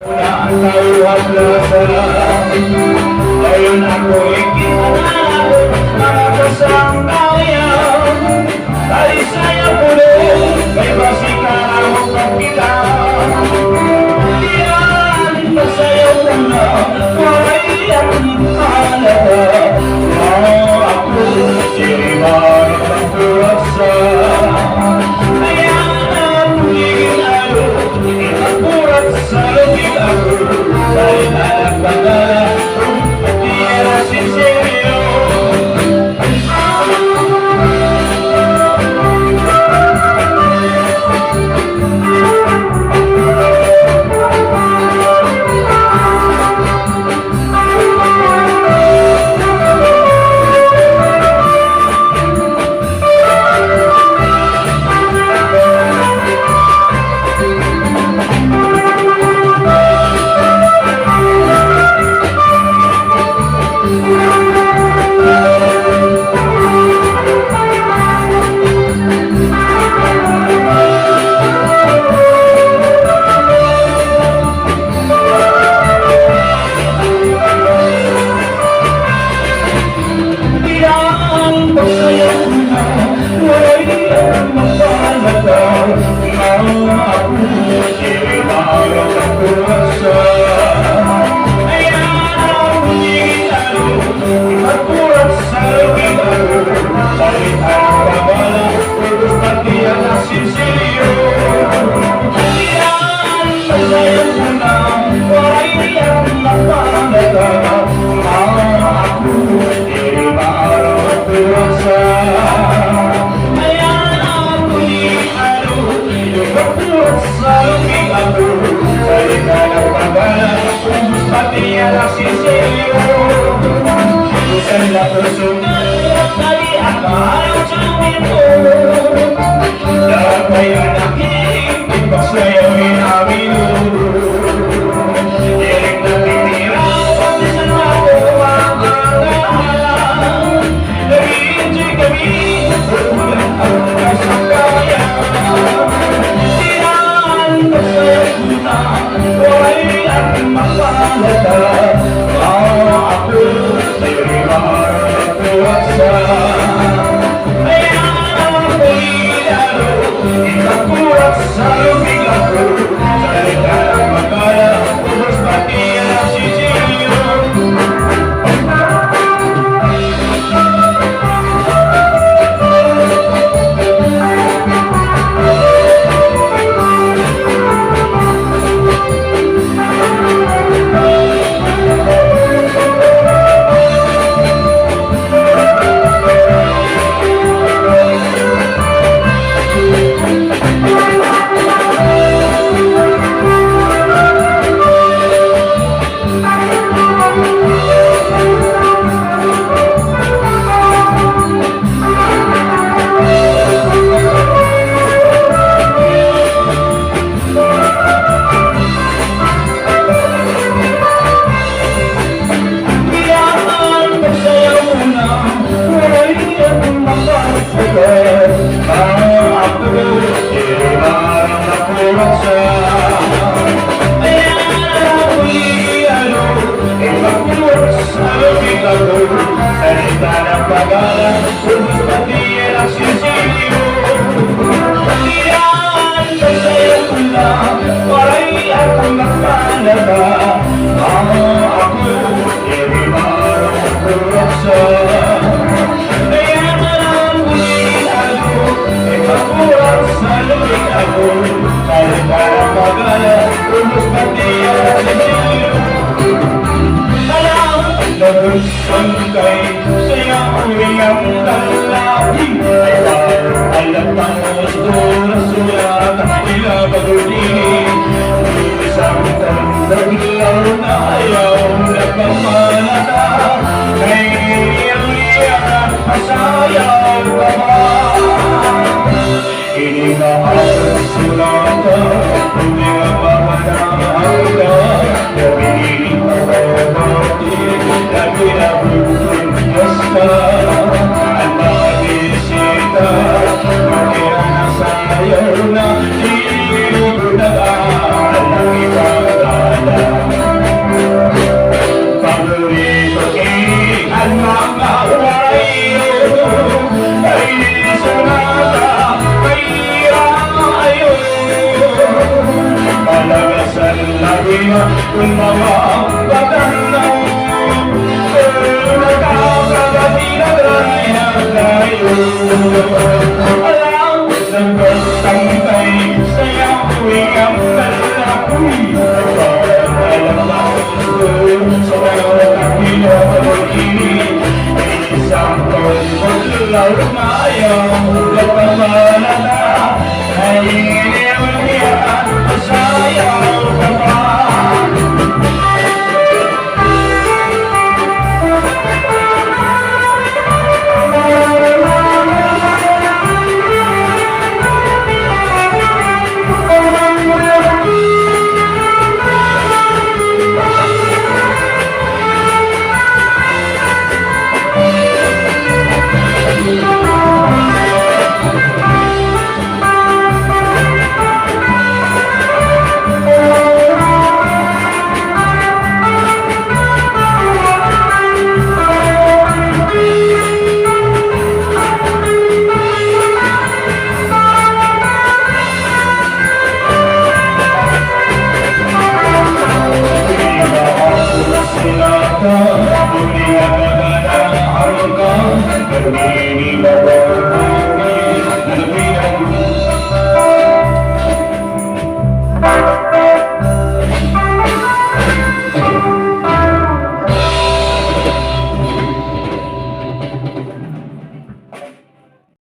Wala ang tawag ngayon ako'y kinanap mga kasang bayan. Dahil sa'yo pulo, may basikang pagkilang. Yan pa sa'yo muna, ay ang halaga. Ako, siniman ang kurasa. Ayan ang muling alo, inakurat sa lubig ako. Dahil alam ka na, di era sinseryo. La personal kali akal cangkirku dapat anak kita saya minamilu direk tertirau di sana kemana dari kami berbulan atas kaya tiran saya guna oleh aku masalahnya aku Sangkay saya yang lagi alam tangos doon sulat ila bagudini isang tandaglaw na ayaw na pamanata kay iliya masayaw ka ba ini mahal sulata hindi nga pamanahal ka nabili Sayang na, hindi mo na ang ibang lagi na kung mga batang nakakabati na gaya tayo. Alam ng pagtangkay sa'yo ang kalakoy. Alam na sa mga pinapalagini, isang pagmulaw na